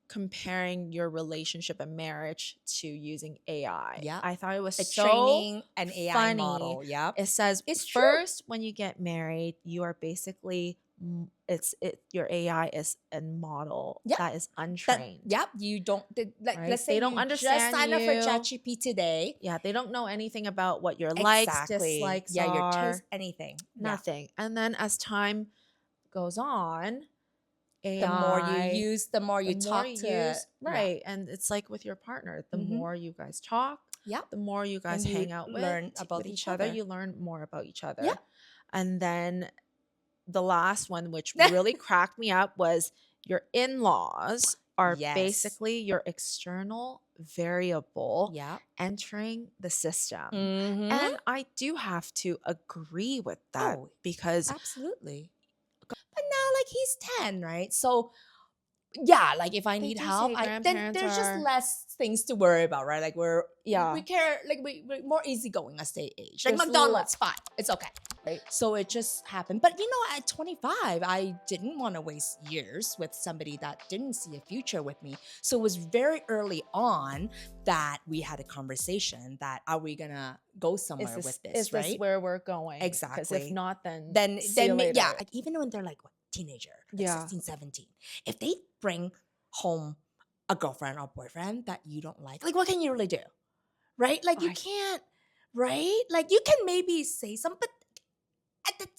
comparing your relationship and marriage to using AI. Yeah. I thought it was It's so training an AI funny. model. Yeah. It says It's true. first when you get married, you are basically your AI is a model that is untrained. You don't Right? let's say they don't you understand just sign up for you. ChatGPT today. Yeah, they don't know anything about what your likes, dislikes your are. taste, anything. Nothing. And then as time goes on, AI, The more you use, the more you talk to. right. And it's like with your partner, the more you guys talk, the more you guys And you hang out learn about with each each other, other. you learn more about each other. Yeah. And then the last one, which really cracked me up, was your in-laws are basically your external variable entering the system. And I do have to agree with that because absolutely. But now, like, he's 10, right? So yeah, like if I need help, then there's just less things to worry about, right? Like we care, like we're more easygoing as they age. Like McDonald's, fine, it's okay. Right. So it just happened. But you know, at 25, I didn't want to waste years with somebody that didn't see a future with me. So it was very early on that we had a conversation that are we gonna go somewhere with this, is right? this where we're going? Exactly. Because if not, then yeah, like even when they're like teenager, like 16, 17, if they bring home a girlfriend or boyfriend that you don't like what can you really do? Right? Like you can't, right? Like you can maybe say something, but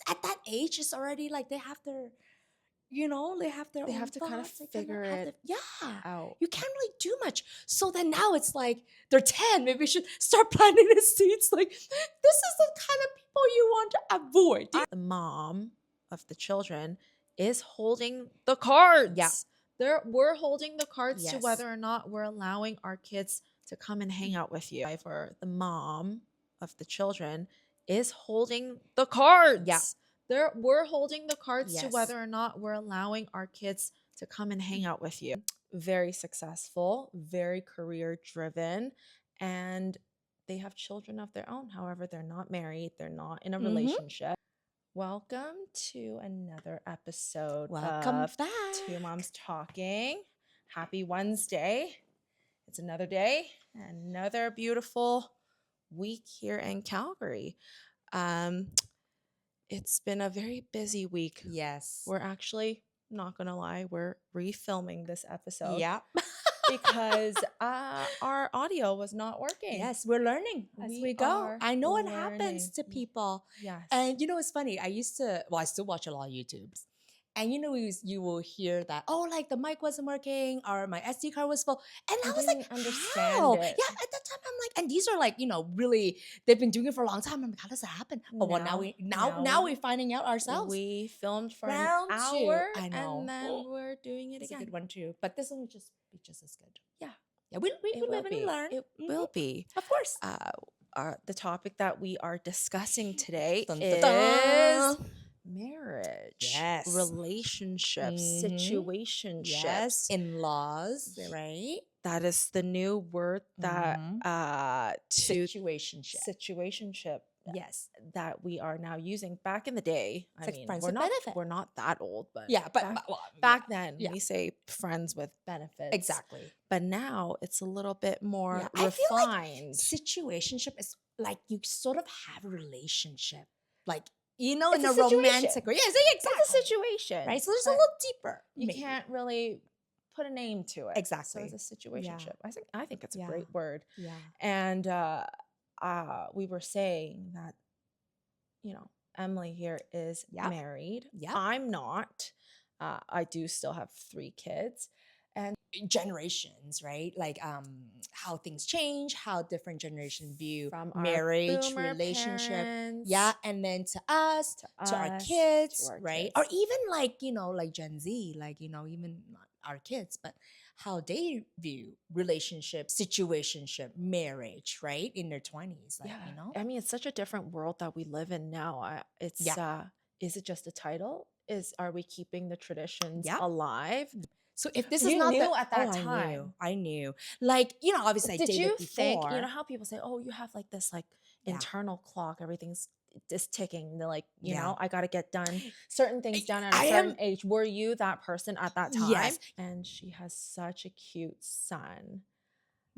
at that age it's already like they have their, they have their they own have to kind of thoughts, figure it out. You can't really do much. So then now it's like they're 10. Maybe we should start planting the seeds. Like this is the kind of people you want to avoid. The mom of the children is holding the cards. Yeah. We're holding the cards to whether or not we're allowing our kids to come and hang out with you. For the mom of the children is holding the cards. We're holding the cards to whether or not we're allowing our kids to come and hang out with you. Very successful, very career driven, and they have children of their own. However, they're not married, they're not in a relationship. Welcome to another episode of back. Two Moms Talking. Happy Wednesday. It's another day, another beautiful week here in Calgary. It's been a very busy week. Yes. We're actually, not going to lie, we're refilming this episode. Yeah. Because our audio was not working. Yes, we're learning as we go. I know it happens to people. Yes. And you know, it's funny. I still watch a lot of YouTubes. And you know, you will hear that, like the mic wasn't working or my SD card was full. And I was like, understand how? it. Yeah, at that time I'm like, and these are like, really, they've been doing it for a long time. I'm like, how does that happen? Now we're finding out ourselves. We filmed for Round an hour. I know. And then we're doing it It's again. a good one too. But this one will just be just as good. Yeah. Yeah, we live and learn. It will be. Of course. The topic that we are discussing today is marriage, relationships, situationships, in-laws, right? That is the new word that situationship. Yes, that we are now using. Back in the day, we're not that old, but back then we say friends with benefits. Exactly. But now it's a little bit more refined. I feel like situationship is like you sort of have a relationship, like in a romantic way. Yes, exactly. It's a situation, right? So there's a little deeper. You can't really put a name to it. Exactly. So it's a situationship. I think it's a great word. Yeah. And we were saying that, Emily here is married. Yeah. I'm not. I do still have 3 kids. And generations, right? Like how things change, how different generations view from marriage, relationship. Parents, yeah, and then to us, to our kids, right? Or even like, like Gen Z, like, even not our kids, but how they view relationship, situationship, marriage, right? In their 20s. Like, I mean, it's such a different world that we live in now. Is it just a title? Are we keeping the traditions alive? So if this is not at that time, I knew. Like, obviously I dated you before. think, how people say, oh, you have like this like internal clock, everything's is ticking. They're like, you Yeah. know, I got to get done certain things done at a I certain am- age. Were you that person at that time? Yes. And she has such a cute son.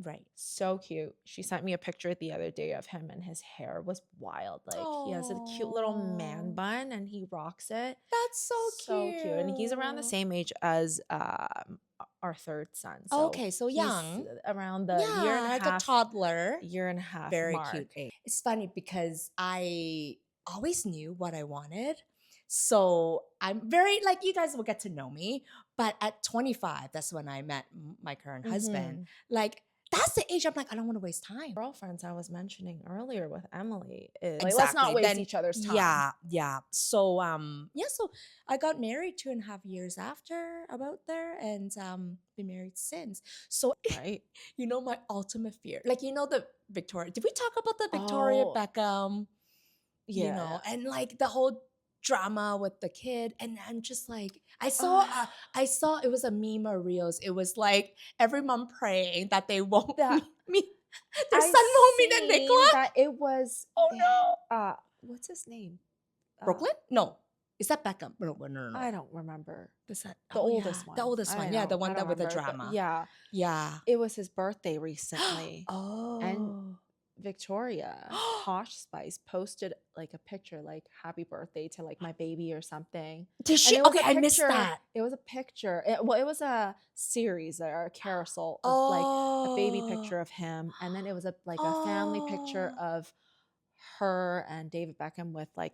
Right. So cute. She sent me a picture the other day of him, and his hair was wild. Like he has a cute little man Aw. bun and he rocks it. That's so cute. And he's around the same age as our third son. So Okay, so he's young. around the year and a like half, a toddler. year and a half Very mark. cute age. It's funny because I always knew what I wanted. So I'm very, like, you guys will get to know me. But at 25, that's when I met my current husband. Like, that's the age I'm like, I don't want to waste time. Girlfriends I was mentioning earlier with Emily is Exactly. like, let's not waste each other's time. Yeah. So so I got married 2.5 years after, about there, and been married since. So Right. you know, my ultimate fear, like, you know, the Victoria, did we talk about the Victoria Beckham? Yeah. You know, and like the whole drama with the kid, and I'm just like, I saw it was a meme or reels. It was like every mom praying that they won't meet their son won't meet a Nicola. That it was no. What's his name? Brooklyn? No. Is that Beckham? No. I don't remember. Is that The oldest one? The oldest one. Yeah, the one that with the remember, drama. Yeah. It was his birthday recently. Oh. And Victoria, Posh Spice, posted like a picture, like happy birthday to like my baby or something. Did she? Okay, I missed that. It was a picture. It was a series or a carousel of like a baby picture of him. And then it was a family picture of her and David Beckham with like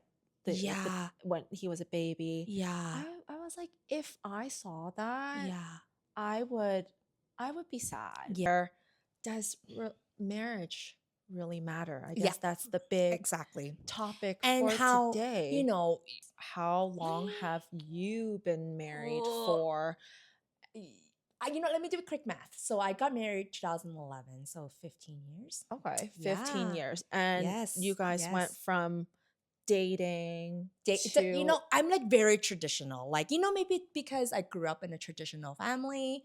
when he was a baby. Yeah. I was like, if I saw that, yeah, I would be sad. Yeah. Does marriage really matter? I guess that's the big topic and for how, today. you know, how long have you been married for? You know, let me do a quick math. So I got married 2011, so 15 years. Okay, 15 years. And you guys went from dating to, you know, I'm like very traditional, like, you know, maybe because I grew up in a traditional family.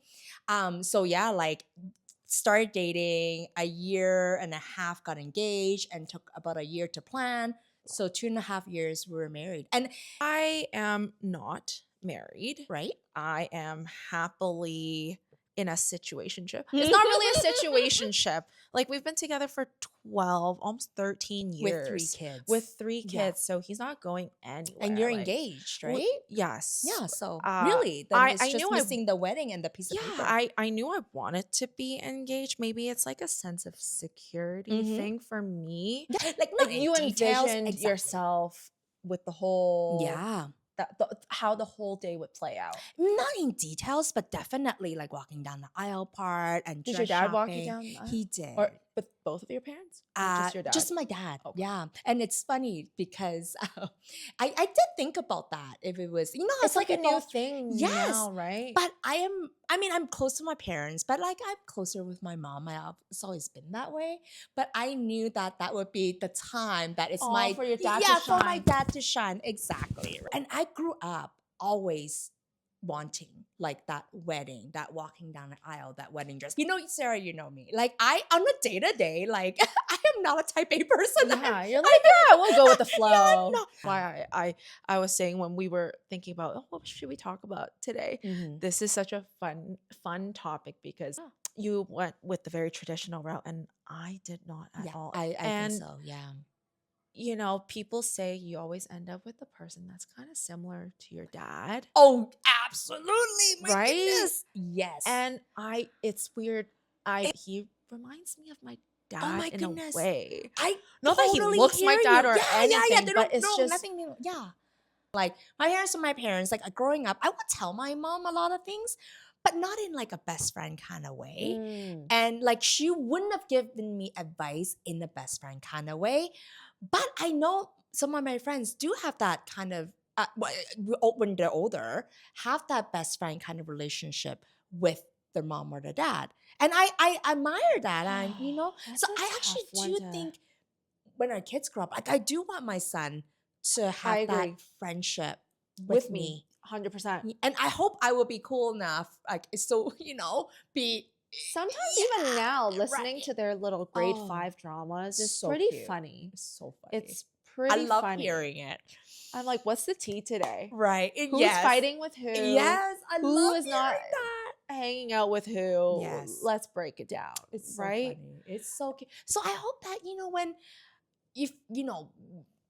So yeah, like started dating, a year and a half got engaged, and took about a year to plan. So 2.5 years we were married. And I am not married. Right. I am happily in a situationship. It's not really a situationship. Like, we've been together for 12, almost 13 years. With three kids. Yeah. So he's not going anywhere. And you're engaged, right? Yes. Yeah. So really, then it's just knew missing the wedding and the piece of paper. I knew I wanted to be engaged. Maybe it's like a sense of security thing for me. Yeah, like not you details, envisioned yourself with the whole how the whole day would play out. Not in details, but definitely like walking down the aisle part and did your dad walk you down the aisle? He did. Or with both of your parents? Or just your dad? Just my dad. Okay. Yeah. And it's funny because I did think about that, if it was, you know, it's like a new thing now, right? But I'm close to my parents, but like I'm closer with my mom. It's always been that way. But I knew that would be the time that it's for your dad to shine. for my dad to shine. Exactly. And I grew up always wanting like that wedding, that walking down the aisle, that wedding dress. You know, Sarah, you know me. Like I, on a day-to-day, like I am not a type A person. Yeah, you're like, we'll go with the flow. Why I was saying when we were thinking about, what should we talk about today? This is such a fun topic because you went with the very traditional route and I did not at all. I think so, yeah. You know, people say you always end up with the person that's kind of similar to your dad. Oh, absolutely. My goodness. Yes. And it's weird. He reminds me of my dad in a way. Not totally that he looks my dad or anything, but it's just nothing. Yeah. Like my parents are my parents. Like growing up, I would tell my mom a lot of things, but not in like a best friend kind of way. And like she wouldn't have given me advice in a best friend kind of way. But I know some of my friends do have that kind of, when they're older, have that best friend kind of relationship with their mom or their dad. And I admire that. And, you know, so I actually do think when our kids grow up, like I do want my son to have that friendship with me. 100%. And I hope I will be cool enough, like, so, you know, be... Sometimes even now, listening to their little grade 5 dramas is pretty funny. It's so funny. It's pretty I love funny. hearing it. I'm like, what's the tea today? Right. Who's fighting with who? Yes, I who love is hearing not that. hanging out with who? Yes. Let's break it down. It's so right? funny. It's so cute. So I hope that, when if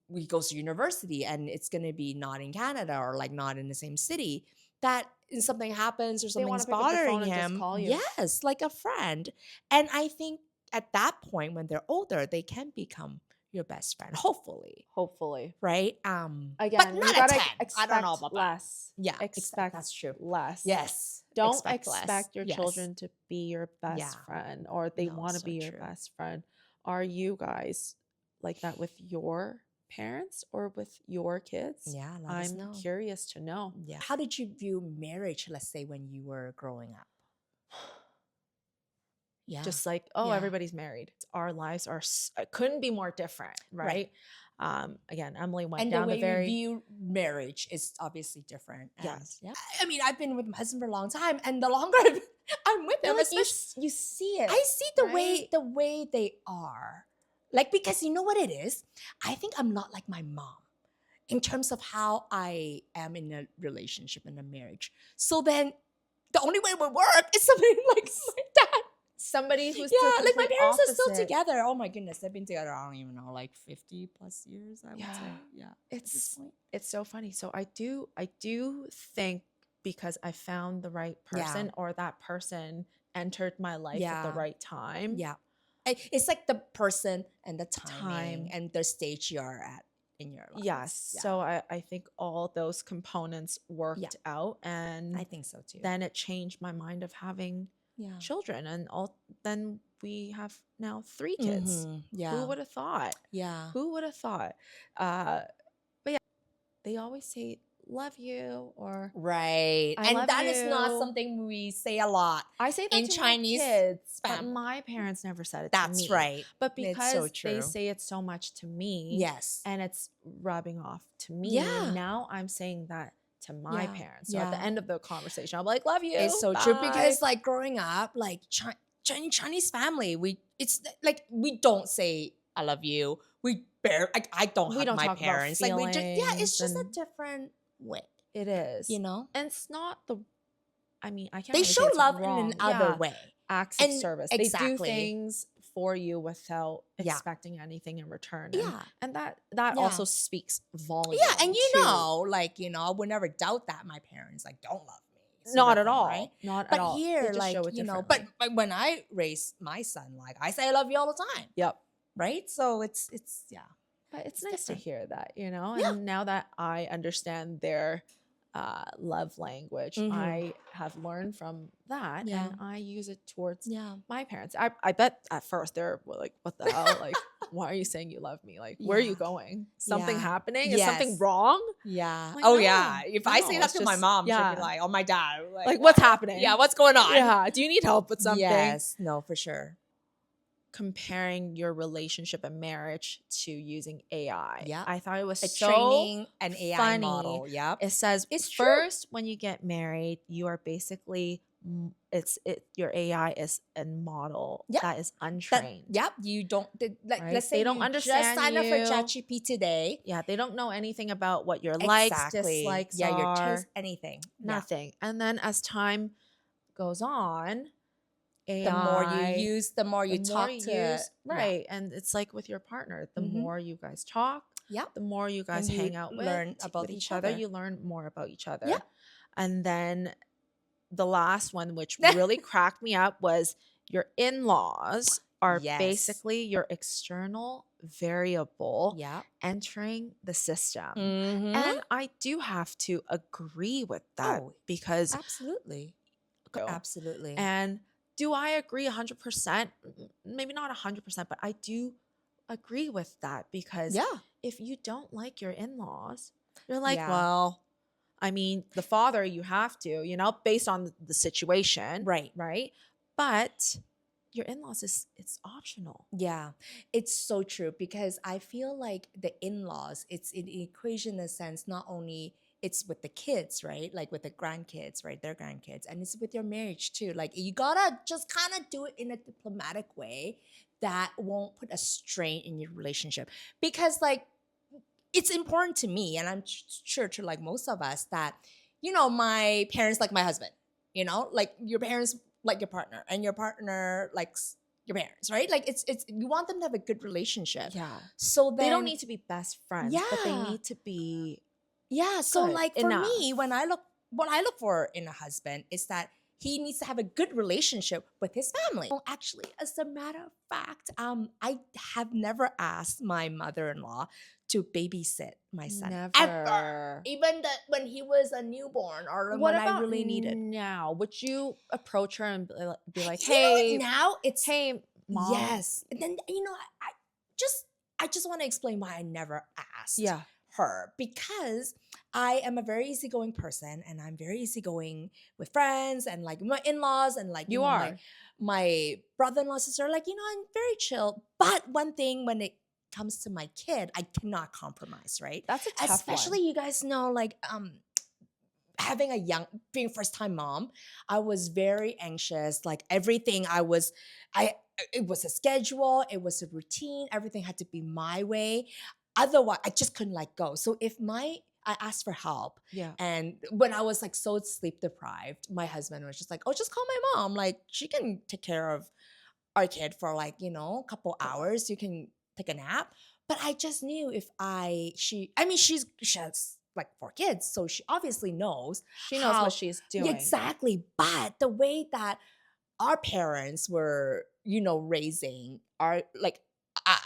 we go to university and it's gonna be not in Canada or like not in the same city, that if something happens or They wanna something's pick up the phone bothering and just him, call you. yes, like a friend. And I think at that point when they're older, they can become your best friend, hopefully. Hopefully. Right? Again, but not you gotta at 10. I don't know expect about less. that. Yeah, Expect that's true. less. Yes. Don't less. expect your Yes. children to be your best Yeah. friend, or they No, want to so be your true. best friend. Are you guys like that with your parents or with your kids? Yeah, let us I'm know. curious to know. Yeah. How did you view marriage, let's say, when you were growing up? Yeah. Just like, everybody's married. Our lives are couldn't be more different, right? Again, Emily went down the very. And the way we view marriage is obviously different. And Yes. Yeah. I mean, I've been with my husband for a long time, and the longer I'm with him, like especially you see it. I see the right? way they are. Like, because you know what it is? I think I'm not like my mom in terms of how I am in a relationship, in a marriage. So then the only way it would work is somebody like my dad. Somebody who's like my parents opposite. are still together. Oh my goodness, they've been together, I don't even know, like 50 plus years, I would say. Yeah. It's so funny. So I do think, because I found the right person, or that person entered my life at the right time. Yeah. It's like the person and the timing and the stage you are at in your life. Yes. So I think all those components worked out, and I think so too. then it changed my mind of having children, and then we have now 3 kids. Who would have thought? Who would have thought? But yeah, they always say love you, or right, I and love that is not you. something we say a lot. I say that in to Chinese my kids, but family. my parents never said it That's to me. right. But because so true. they say it so much to me, Yes, and it's rubbing off to me, now I'm saying that to my parents. So at the end of the conversation, I'll be like, love you. It's so true, because like growing up, like Chinese family, it's like we don't say I love you. We I don't hug my parents. Like we just it's just a different way. It is. And it's not the. I mean, I can't. They really show say it's love wrong. in another way. Acts of service. Exactly. They do things for you without expecting anything in return. And that also speaks volumes. Yeah, and I would never doubt that my parents don't love me. Not at all. Right? Not but at all. Here, but when I raise my son, I say I love you all the time. Yep. Right? So it's But it's nice to hear that, and now that I understand their love language, I have learned from that, and I use it towards my parents. I bet at first they're like, what the hell? Like, why are you saying you love me? Like, where are you going? Something happening? Is something wrong? Yeah. Like, no, If no, I say that to my mom, she'll be like, oh, my dad. Like what's happening? Yeah, what's going on? Yeah. Do you need help with something? Yes. No, for sure. Comparing your relationship and marriage to using AI. Yeah. I thought it was training an AI funny. model. Yeah. It says it's first, when you get married, you are basically your AI is a model that is untrained. You don't let's say they don't you understand just sign up for ChatGPT today. Yeah, they don't know anything about what your likes, dislikes are. Your taste, anything. Nothing. And then as time goes on, AI, the more you use, the more you talk to right. And it's like with your partner, the more you guys talk, the more you guys hang out learn about each other, you learn more about each other. And then the last one, which really cracked me up, was your in-laws are basically your external variable entering the system. And I do have to agree with that, because absolutely. And do I agree 100%? Maybe not 100%, but I do agree with that, because if you don't like your in-laws, you're like, well, I mean, the father, you have to, based on the situation. Right. But your in-laws it's optional. Yeah, it's so true, because I feel like the in-laws, it's an equation in a sense, not only it's with the kids, right? Like with the grandkids, right? Their grandkids. And it's with your marriage too. Like you gotta just kind of do it in a diplomatic way that won't put a strain in your relationship. Because like it's important to me, and I'm sure to like most of us, that, you know, my parents like my husband, you know, like your parents like your partner, and your partner likes your parents, right? Like it's you want them to have a good relationship. Yeah. So then They don't need to be best friends, but they Yeah. need to be So good like for enough. me, when I look, what I look for in a husband is that he needs to have a good relationship with his family. Well, actually, as a matter of fact, I have never asked my mother-in-law to babysit my son. Never. Ever. Even that when he was a newborn, or What when I about really needed. now? Would you approach her and be like, You know what, hey, now it's hey, mom? Yes. And then, you know, I just want to explain why I never asked Yeah. her, because I am a very easygoing person, and I'm very easygoing with friends and like my in-laws, and like, you You know, are. my brother-in-law, sister, like, you know, I'm very chill. But one thing, when it comes to my kid, I cannot compromise, right? That's a tough Especially one. you guys know, like, having being first time mom, I was very anxious. Like everything it was a schedule, it was a routine, everything had to be my way. Otherwise, I just couldn't let go. So I asked for help. Yeah. And when I was like so sleep deprived, my husband was just like, oh, just call my mom. Like she can take care of our kid for like, you know, a couple hours. You can take a nap. But I just knew she has like 4 kids, so she obviously knows She knows what she's doing. Exactly. But the way that our parents were, you know, raising our like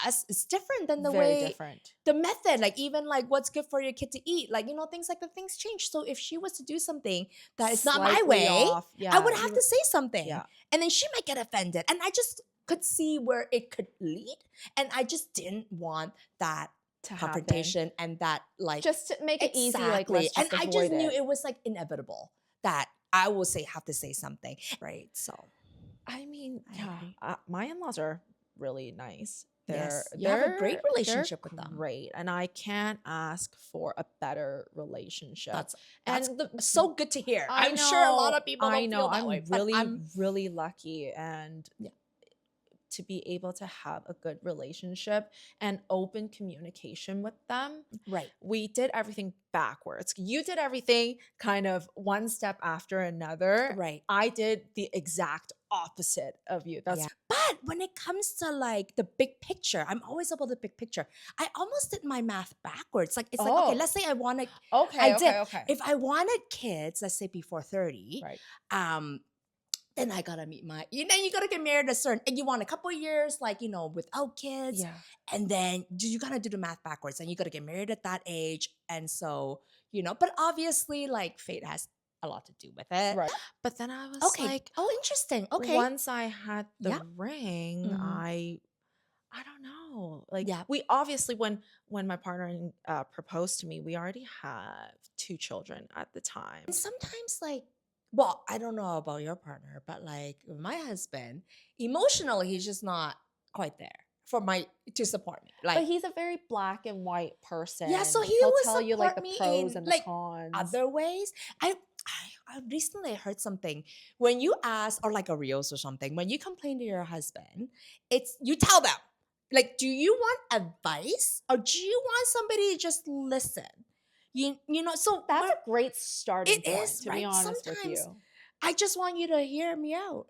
us is different than the Very way different. the method, like even like what's good for your kid to eat, like, you know, things like the things change. So if she was to do something that is not my Slightly way, off. Yeah, I would have to say something. Yeah. And then she might get offended. And I just could see where it could lead. And I just didn't want that To confrontation happen. and that like Just to make it easy, like exactly. let's just And I avoid just knew it. it was like inevitable that I will have to say something, right? So I mean, I yeah, agree. my in-laws are really nice. Yes, you have a great relationship with them. Great, and I can't ask for a better relationship. That's so good to hear. I'm sure a lot of people don't feel that way. But I'm really lucky, and Yeah. to be able to have a good relationship and open communication with them. Right. We did everything backwards. You did everything kind of one step after another. Right. I did the exact opposite of you. That's But when it comes to like the big picture, I'm always about the big picture. I almost did my math backwards. Like it's like, okay, let's say I wanted okay. If I wanted kids, let's say before 30, Right. then I gotta meet you gotta get married and you want a couple of years, like, you know, without kids. Yeah. And then you gotta do the math backwards, and you gotta get married at that age. And so, you know, but obviously like fate has a lot to do with it. Right. But then I was like, oh, interesting. Okay. Once I had the Yeah. ring, Mhm. I don't know. Like Yeah. we obviously when my partner proposed to me, we already have 2 children at the time. And sometimes like, well, I don't know about your partner, but like with my husband, emotionally he's just not quite there to support me. Like, But he's a very black and white person. yeah, so He'll will tell you like the support me pros in and the like cons. other ways. I recently heard something. When you ask, or like a reels or something, when you complain to your husband, you tell them, like, do you want advice or do you want somebody to just listen? You know, so that's a great starting point, is, to right? be honest Sometimes with you. I just want you to hear me out.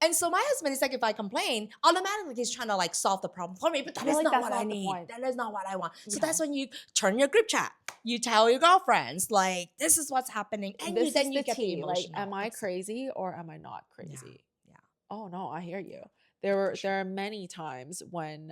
And so my husband is like, if I complain, automatically he's trying to like solve the problem for me, but that is not what I need. That is not what I want. So that's when you turn your group chat. You tell your girlfriends, like, this is what's happening. And then you get the emotional. Like, am I crazy or am I not crazy? Yeah. Oh no, I hear you. There are many times when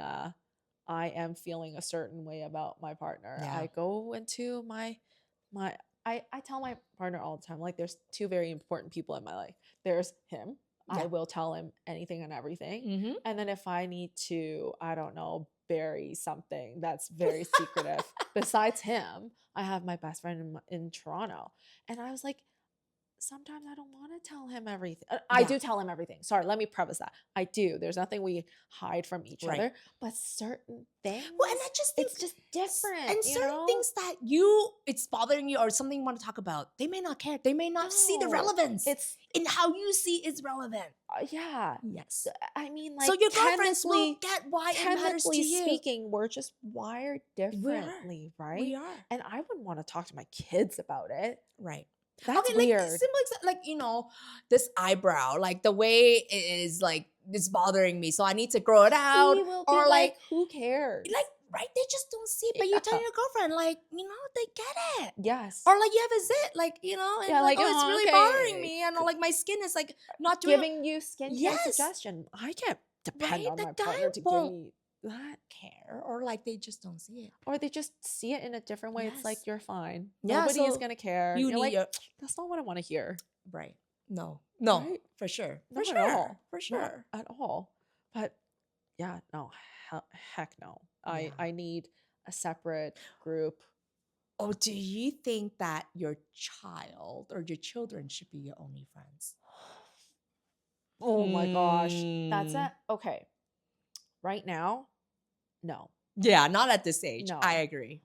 I am feeling a certain way about my partner. Yeah. I go into I tell my partner all the time, like, there's 2 very important people in my life. There's him. Yeah. I will tell him anything and everything. Mm-hmm. And then if I need to, I don't know, bury something that's very secretive, besides him, I have my best friend in Toronto. And I was like, sometimes I don't want to tell him everything. I do tell him everything. Sorry, let me preface that. I do. There's nothing we hide from each other, but certain things, well, and I just think it's just different. And certain things that it's bothering you or something you want to talk about, they may not care. They may not see the relevance. It's in how you see it's relevant. Yeah. Yes. I mean, like, so your girlfriends will get why it matters to you. Speaking, we're just wired differently, right? We are. And I wouldn't want to talk to my kids about it. Right. That's weird. Like, simple like, this eyebrow, like the way it is, like, it's bothering me. So I need to grow it out. He will or be like, who cares? Like, right? They just don't see it. But you tell your girlfriend, like, they get it. Yes. Or like you have a zit, like, and like, oh, it's really bothering me. And like my skin is like not doing giving you skincare suggestion. I can't depend on my partner to give me that care, or like they just don't see it, or they just see it in a different way. It's like, you're fine. Yeah, Nobody is gonna care. You're like, that's not what I want to hear. Right? No, right? For sure, for sure, for sure, not at all. But yeah, no, heck no. I need a separate group. Oh, do you think that your child or your children should be your only friends? Oh my gosh, that's it. Okay, right now, no. Yeah, not at this age. No. I agree.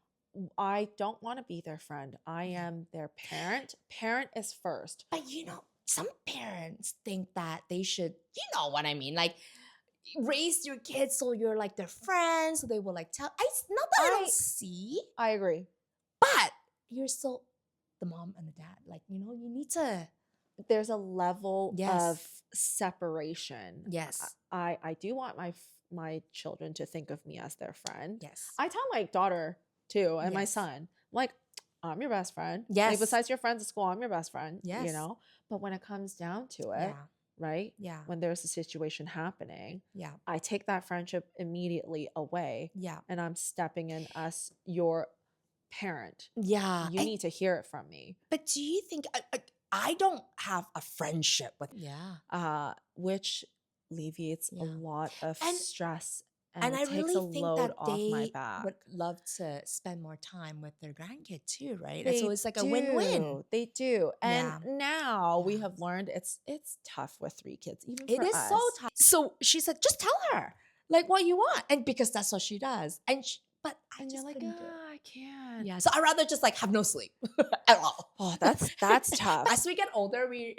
I don't want to be their friend. I am their parent. Parent is first. But some parents think that they should, you know what I mean, like, raise your kids so you're like their friends, so they will like tell. It's not that I don't see. I agree. But you're still the mom and the dad. Like, you need to. There's a level of separation. Yes. I do want my children to think of me as their friend. Yes. I tell my daughter too, and my son, like, I'm your best friend. Yes. Like, besides your friends at school, I'm your best friend. Yes. But when it comes down to it, right? Yeah. When there's a situation happening, I take that friendship immediately away. Yeah. And I'm stepping in as your parent. Yeah. You need to hear it from me. But do you think I don't have a friendship with which alleviates a lot of stress. And I really think that they would love to spend more time with their grandkid too, right? So it's like a win-win. They do. And now we have learned it's tough with 3 kids. Even it for is us. so tough. So she said, just tell her like what you want. And because that's what she does. And you're like, I can't. Yeah. So I'd rather just like have no sleep at all. Oh, that's tough. As we get older, we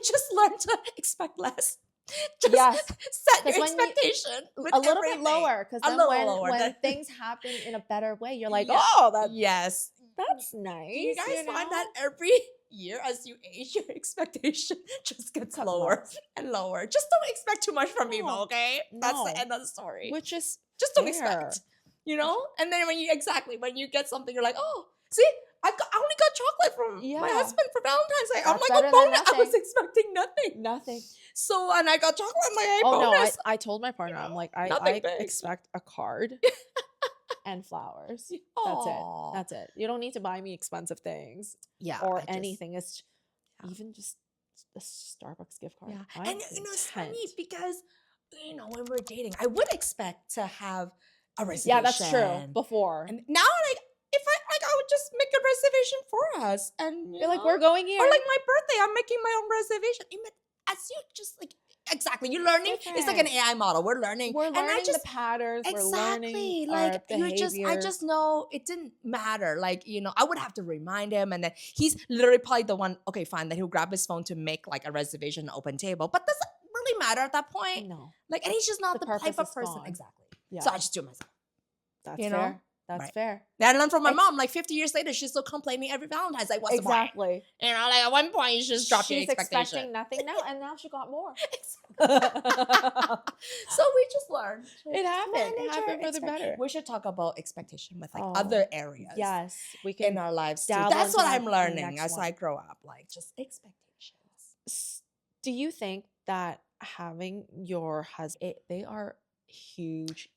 just learn to expect less. Just set your expectation a little bit lower, because then when things happen in a better way, you're like, oh, that's nice. Do you guys find that every year as you age, your expectation just gets lower and lower? Just don't expect too much from people, okay? That's the end of the story. Which is just don't expect, And then when you get something, you're like, oh, see, I only got chocolate from my husband for Valentine's Day. I'm like a bonus. I was expecting nothing. So, and I got chocolate in my bonus. No, I told my partner, I'm like, I expect a card and flowers. That's it. You don't need to buy me expensive things. Yeah. Or anything. It's even just a Starbucks gift card. Yeah. And it's funny because, when we're dating, I would expect to have a reservation. Yeah, that's true. Before. And now, if I would just make a reservation for us, and you're like, we're going here. Or like my birthday, I'm making my own reservation. As you just like exactly, you're learning. It's like an AI model. We're learning. We're learning the patterns. We're learning like I just know it didn't matter. Like I would have to remind him, and then he's literally probably the one. Okay, fine. That he'll grab his phone to make like a reservation, an open table. But does it really matter at that point? No. Like, and he's just not the type of person. Gone. Exactly. Yeah. So I just do it myself. That's fair. That's fair. And I learned from my mom, like 50 years later, she's still complaining every Valentine's. Like, what's the point? Exactly. Like at one point, you just drop your expectation. She's expecting nothing now, and now she got more. So we just learned. It happened. It happened for the better. We should talk about expectation with like other areas. Yes, we can in our lives too. That's what I'm learning as I grow up. Like just expectations. Do you think that having your husband, they are huge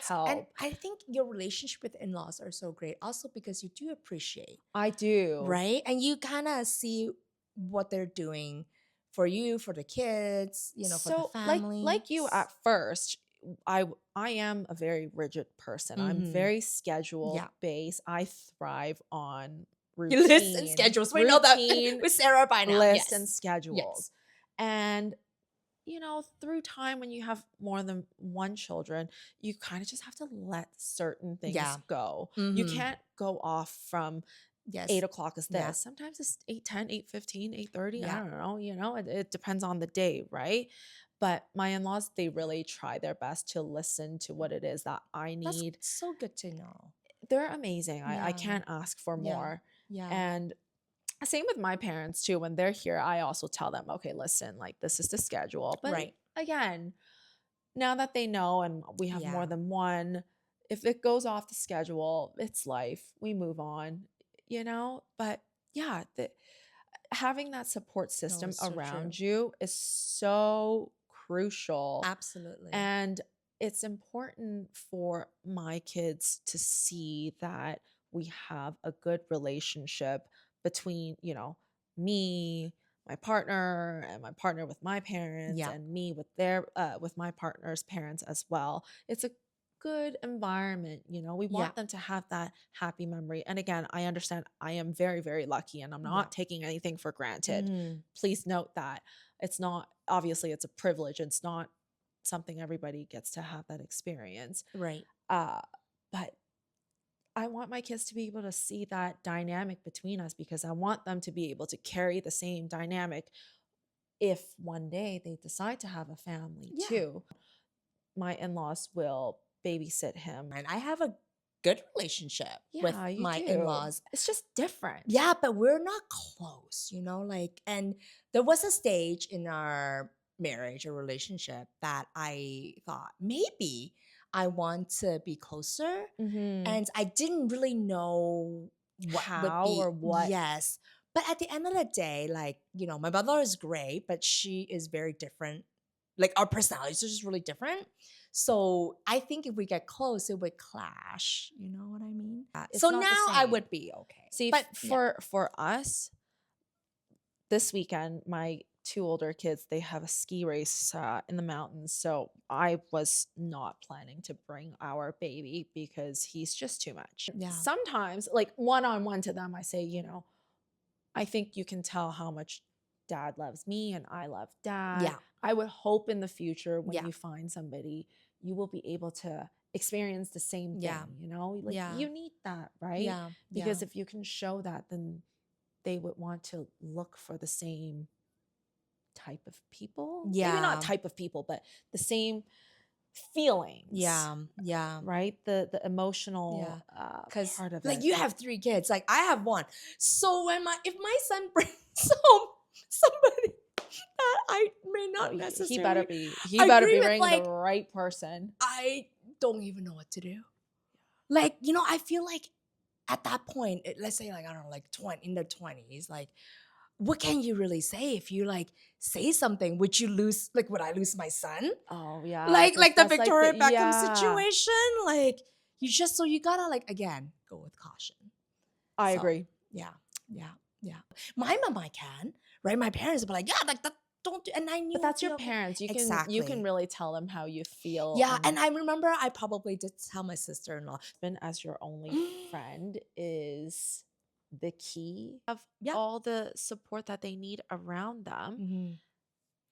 help. And I think your relationship with in-laws are so great also because you do appreciate. I do. Right? And you kind of see what they're doing for you, for the kids, for the family. Like you at first, I am a very rigid person. I'm very schedule based. I thrive on routine. Lists and schedules. We know that with Sarah by now. Lists Yes. and schedules. And, you know, through time when you have more than one children, you kind of just have to let certain things go. You can't go off from 8 o'clock is this. Sometimes it's 8:10, 8:15, 8:30. I don't know. You know, it depends on the day, right? But my in-laws, they really try their best to listen to what it is that I need. That's so good to know. They're amazing. I can't ask for more. Yeah. And same with my parents too. When they're here, I also tell them, okay, listen, like this is the schedule. But again, now that they know and we have more than one, if it goes off the schedule, it's life. We move on, you know? But yeah, having that support system around you is so crucial. Absolutely. And it's important for my kids to see that we have a good relationship between, you know, me, my partner, and my partner with my parents, and me with their with my partner's parents as well. It's a good environment, you know. We want them to have that happy memory. And again, I understand I am very, very lucky, and I'm not taking anything for granted. Please note that it's not, obviously it's a privilege. It's not something everybody gets to have that experience. Right. But I want my kids to be able to see that dynamic between us, because I want them to be able to carry the same dynamic if one day they decide to have a family too. My in-laws will babysit him. And I have a good relationship with my in-laws. It's just different. Yeah, but we're not close, you know, like, and there was a stage in our marriage or relationship that I thought maybe I want to be closer. And I didn't really know how or what. Yes. But at the end of the day, like, you know, my mother is great, but she is very different. Like, our personalities are just really different. So I think if we get close, it would clash. You know what I mean? So now I would be okay. See, but for us, this weekend, my 2 older kids, they have a ski race in the mountains. So I was not planning to bring our baby because he's just too much. Sometimes, like one-on-one to them, I say, you know, I think you can tell how much dad loves me and I love dad. I would hope in the future when you find somebody, you will be able to experience the same thing, you know? Like you need that, right? Because if you can show that, then they would want to look for the same type of people. Maybe not type of people, but the same feelings. Right? The emotional part of it. Like, you have 3 kids. Like, I have 1. So if my son brings home somebody that I may not necessarily he better be bringing the right person. I don't even know what to do. Like, you know, I feel like at that point, let's say, like, I don't know, like in their 20s, like, what can you really say? If you like say something, would I lose my son? Oh yeah. Like the Victoria Beckham situation. Like, you gotta, like, again, go with caution. I agree. Yeah. My mom, I can, right? My parents will be like, yeah, like that, don't do, and I knew. But that's your parents. You can really tell them how you feel. Yeah, and I remember I probably did tell my sister-in-law. As your only friend is the key of all the support that they need around them,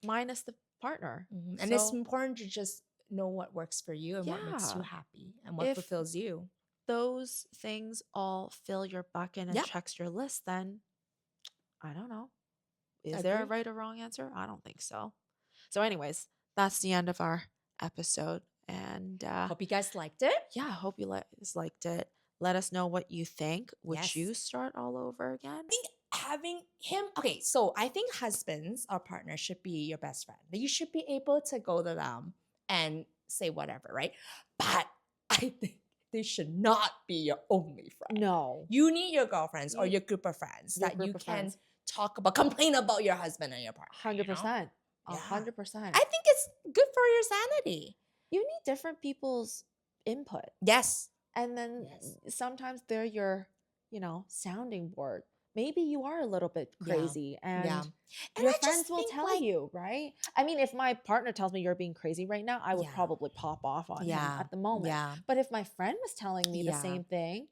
minus the partner. And it's important to just know what works for you and what makes you happy and what fulfills you. Those things all fill your bucket and checks your list, then I don't know. Is there a right or wrong answer? I don't think so. So anyways, that's the end of our episode. And hope you guys liked it. Yeah, hope you guys liked it. Let us know what you think. Would you start all over again? I think having him, okay, so I think husbands or partners should be your best friend. You should be able to go to them and say whatever, right? But I think they should not be your only friend. No. You need your girlfriends or your group of friends that you can complain about your husband and your partner. 100%. 100%. I think it's good for your sanity. You need different people's input. Yes. And then sometimes they're your, you know, sounding board. Maybe you are a little bit crazy and your friends will tell you, right? I mean, if my partner tells me you're being crazy right now, I would probably pop off on him at the moment. But if my friend was telling me the same thing,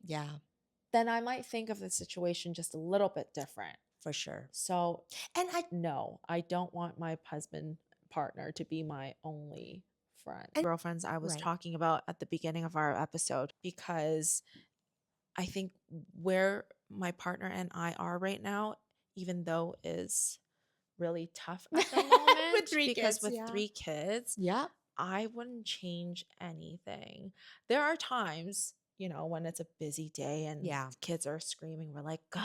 then I might think of the situation just a little bit different. For sure. So, and I don't want my husband partner to be my only friend. Girlfriends I was talking about at the beginning of our episode, because I think where my partner and I are right now, even though is really tough at the moment with 3 because kids, with 3 kids, I wouldn't change anything. There are times, when it's a busy day and kids are screaming, we're like, go.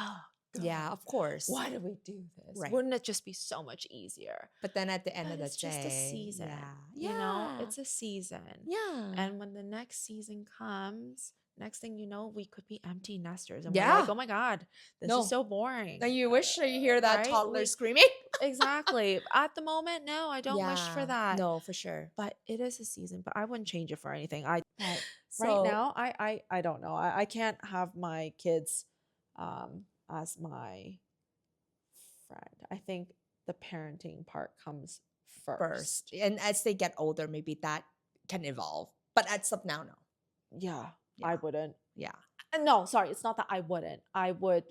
Yeah, of course. Why do we do this? Right. Wouldn't it just be so much easier? But then at the end of the day, it's just a season. It's a season. Yeah. And when the next season comes, next thing you know, we could be empty nesters. And we're like, oh my God, this is so boring. And you wish you hear that toddler screaming. Exactly. At the moment, no, I don't wish for that. No, for sure. But it is a season, but I wouldn't change it for anything. Right now, I don't know. I can't have my kids as my friend. I think the parenting part comes first. And as they get older, maybe that can evolve. But as of now, no. Yeah. I wouldn't. Yeah. No, sorry. It's not that I wouldn't. I would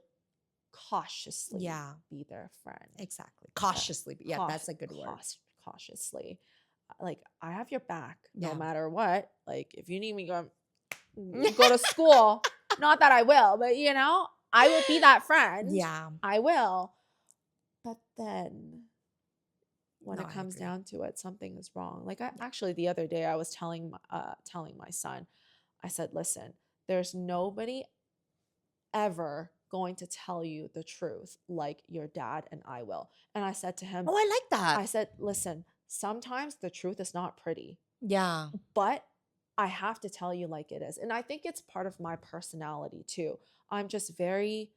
cautiously be their friend. Exactly. Cautiously. That's a good word. Cautiously. Like, I have your back no matter what. Like, if you need me to go to school, not that I will, but I would be that friend. Yeah. I will. But then when it comes down to it, something is wrong. Like, actually the other day I was telling my son, I said, listen, there's nobody ever going to tell you the truth like your dad and I will. And I said to him, oh, I like that. I said, listen, sometimes the truth is not pretty. Yeah. But I have to tell you like it is. And I think it's part of my personality too. I'm just very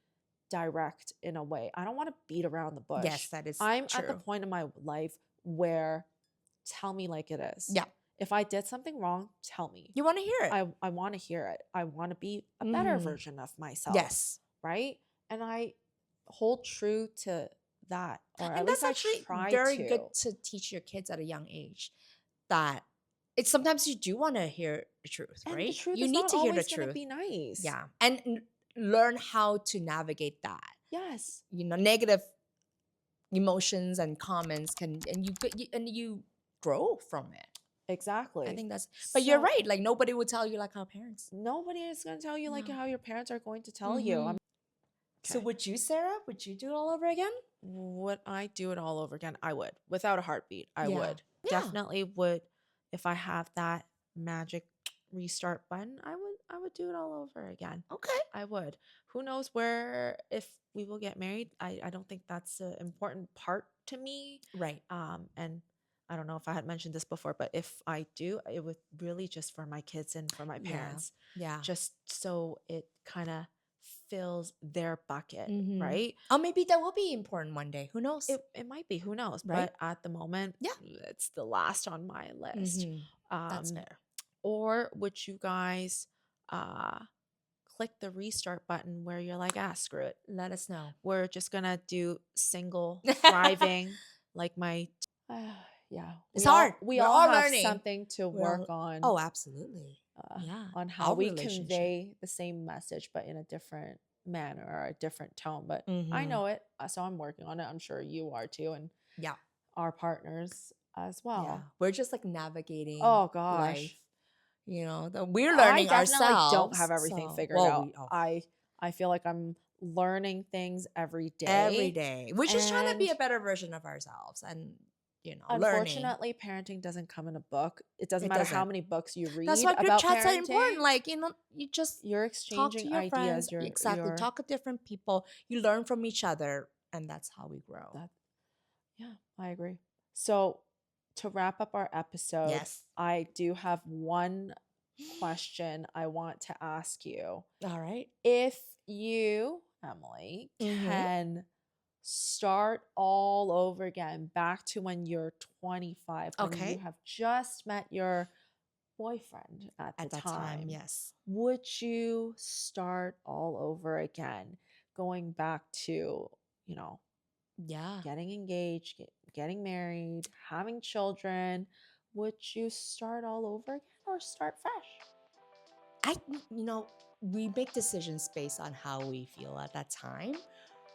direct in a way. I don't want to beat around the bush. Yes, that is I'm true. at the point in my life where tell me like it is. Yeah. If I did something wrong, tell me. You want to hear it. I want to hear it. I want to be a better version of myself. Yes. Right? And I hold true to that. Or and that's actually very good to teach your kids at a young age, that it's sometimes you do want to hear the truth, and right? The truth you is need not to hear the always truth. Be nice. Yeah. And learn how to navigate that. Yes. Negative emotions and comments and you grow from it. Exactly. I think that's, but you're right. Like, nobody will tell you like how parents. Nobody is going to tell you like how your parents are going to tell you. So would you, Sarah? Would you do it all over again? Would I do it all over again? I would. Without a heartbeat, I would. Yeah. Definitely would. If I have that magic restart button, I would do it all over again. Okay. I would. Who knows if we will get married? I don't think that's an important part to me. Right. And I don't know if I had mentioned this before, but if I do, it would really just for my kids and for my parents. Yeah. Just so it kind of fills their bucket, right? Oh, maybe that will be important one day. Who knows? It might be. Who knows? Right? But at the moment, it's the last on my list. That's fair. Or would you guys click the restart button where you're like, screw it. Let us know. We're just going to do single thriving like my... yeah. It's hard. We all have learning. Something to work on. Oh, absolutely. On how we convey the same message, but in a different manner or a different tone. But I know it, so I'm working on it. I'm sure you are too. And our partners as well. Yeah. We're just like navigating life. We're learning ourselves. I don't have everything figured out. I feel like I'm learning things every day. We're just trying to be a better version of ourselves and unfortunately, parenting doesn't come in a book. It doesn't matter how many books you read. That's why group chats are parenting. Important. Like, you're exchanging talk to your ideas. Exactly. Talk to different people. You learn from each other, and that's how we grow. I agree. So to wrap up our episode, I do have one question I want to ask you. All right. If you, Emily, can start all over again, back to when you're 25, when you have just met your boyfriend at the time. Yes. Would you start all over again, going back to, getting engaged, getting married, having children? Would you start all over again or start fresh? we make decisions based on how we feel at that time.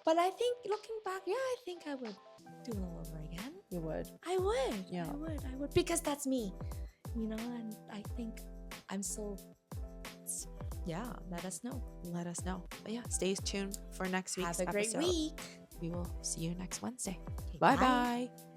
But I think looking back, I think I would do it all over again. You would. I would. Yeah. I would. Because that's me. And I think I'm so... Yeah, let us know. But yeah, stay tuned for next week's episode. Have a great week. We will see you next Wednesday. Okay, Bye-bye.